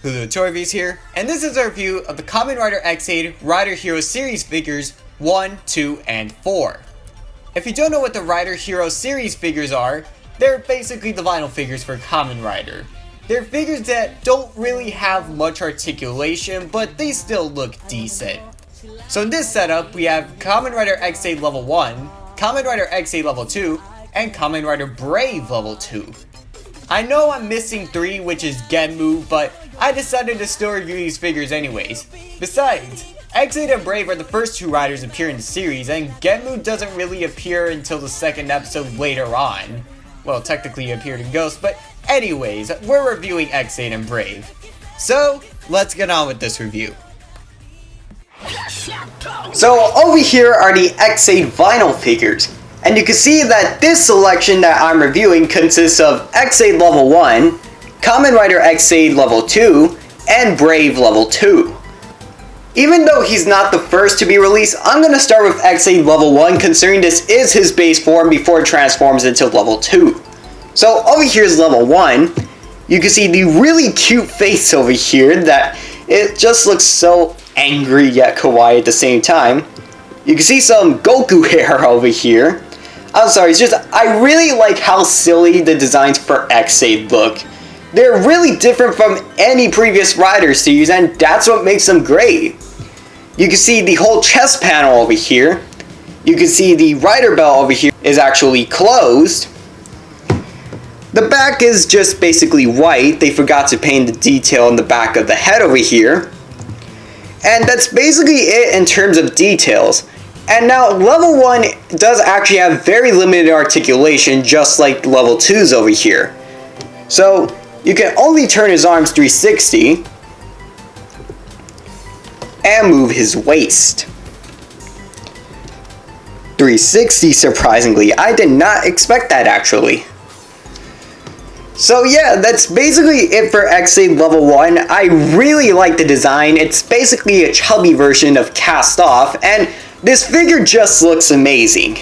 Hulu Torvies here, and this is a review of the Kamen Rider X8 Rider Hero Series figures 1, 2, and 4. If you don't know what the Rider Hero Series figures are, they're basically the vinyl figures for Kamen Rider. They're figures that don't really have much articulation, but they still look decent. So in this setup, we have Kamen Rider X8 Level 1, Kamen Rider X8 Level 2, and Kamen Rider Brave Level 2. I know I'm missing 3, which is Genmu, but I decided to still review these figures anyways. Besides, X8 and Brave are the first two riders to appear in the series, and Genmu doesn't really appear until the second episode later on. Well, technically he appeared in Ghost, but anyways, we're reviewing X8 and Brave. So, let's get on with this review. So, over here are the X8 vinyl figures. And you can see that this selection that I'm reviewing consists of X8 Level 1, Kamen Rider X8 Level 2, and Brave Level 2. Even though he's not the first to be released, I'm going to start with X8 Level 1 considering this is his base form before it transforms into Level 2. So over here is Level 1. You can see the really cute face over here that it just looks so angry yet kawaii at the same time. You can see some Goku hair over here. I'm sorry, it's just, I really like how silly the designs for X8 look. They're really different from any previous Rider series, and that's what makes them great. You can see the whole chest panel over here. You can see the Rider belt over here is actually closed. The back is just basically white. They forgot to paint the detail in the back of the head over here. And that's basically it in terms of details. And now, Level 1 does actually have very limited articulation, just like Level 2's over here. So, you can only turn his arms 360, and move his waist. 360, surprisingly. I did not expect that, actually. So yeah, that's basically it for X8 Level 1. I really like the design. It's basically a chubby version of Cast Off, and this figure just looks amazing.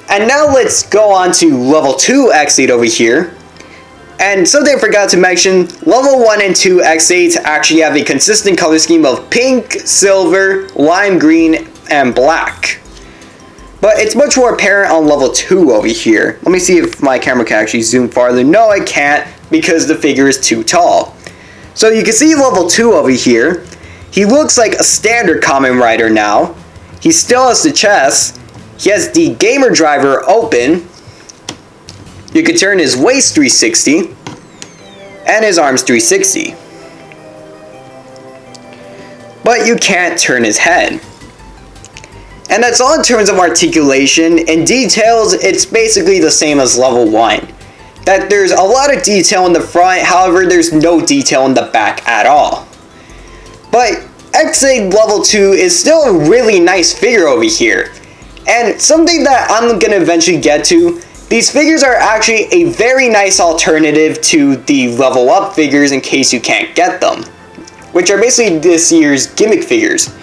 And now let's go on to Level 2 X8 over here. And something I forgot to mention, Level 1 and 2 X8s actually have a consistent color scheme of pink, silver, lime green, and black. But it's much more apparent on Level 2 over here. Let me see if my camera can actually zoom farther. No, I can't because the figure is too tall. So you can see Level 2 over here. He looks like a standard Kamen Rider now. He still has the chest. He has the gamer driver open. You can turn his waist 360. And his arms 360. But you can't turn his head. And that's all in terms of articulation. In details, it's basically the same as Level 1. That there's a lot of detail in the front, however there's no detail in the back at all. But X8 Level 2 is still a really nice figure over here. And something that I'm going to eventually get to, these figures are actually a very nice alternative to the Level Up figures in case you can't get them. Which are basically this year's gimmick figures.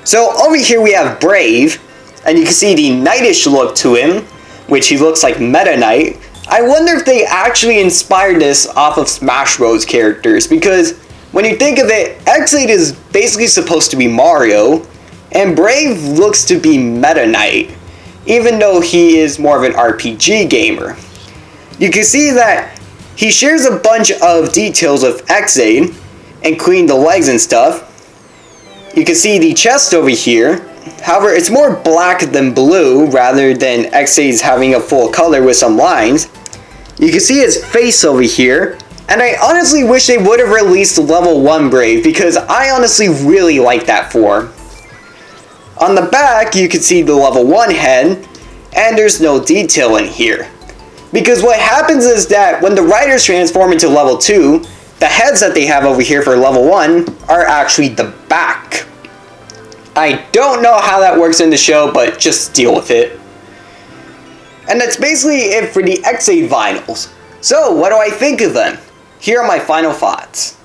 So over here we have Brave, and you can see the knightish look to him, which he looks like Meta Knight. I wonder if they actually inspired this off of Smash Bros. Characters, because when you think of it, X8 is basically supposed to be Mario, and Brave looks to be Meta Knight, even though he is more of an RPG gamer. You can see that he shares a bunch of details of X8, including the legs and stuff. You can see the chest over here. However, it's more black than blue rather than X8's having a full color with some lines. You can see his face over here. And I honestly wish they would have released Level 1 Brave because I honestly really like that form. On the back, you can see the Level 1 head, and there's no detail in here. Because what happens is that when the riders transform into Level 2, the heads that they have over here for Level 1 are actually the back. I don't know how that works in the show, but just deal with it. And that's basically it for the X8 vinyls. So, what do I think of them? Here are my final thoughts.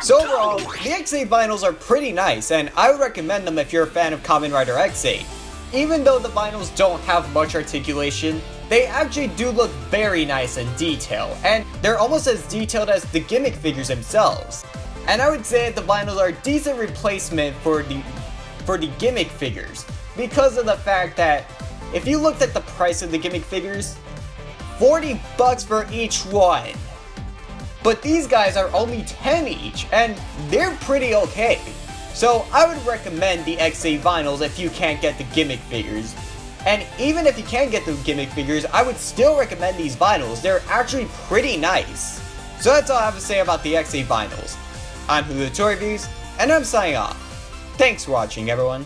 So overall, the X8 vinyls are pretty nice, and I would recommend them if you're a fan of Kamen Rider X8. Even though the vinyls don't have much articulation, they actually do look very nice in detail, and they're almost as detailed as the gimmick figures themselves. And I would say the vinyls are a decent replacement for the gimmick figures, because of the fact that if you looked at the price of the gimmick figures, $40 for each one. But these guys are only 10 each, and they're pretty okay. So I would recommend the XA vinyls if you can't get the gimmick figures. And even if you can get the gimmick figures, I would still recommend these vinyls. They're actually pretty nice. So that's all I have to say about the XA vinyls. I'm Hulu Toy Reviews, and I'm signing off. Thanks for watching, everyone.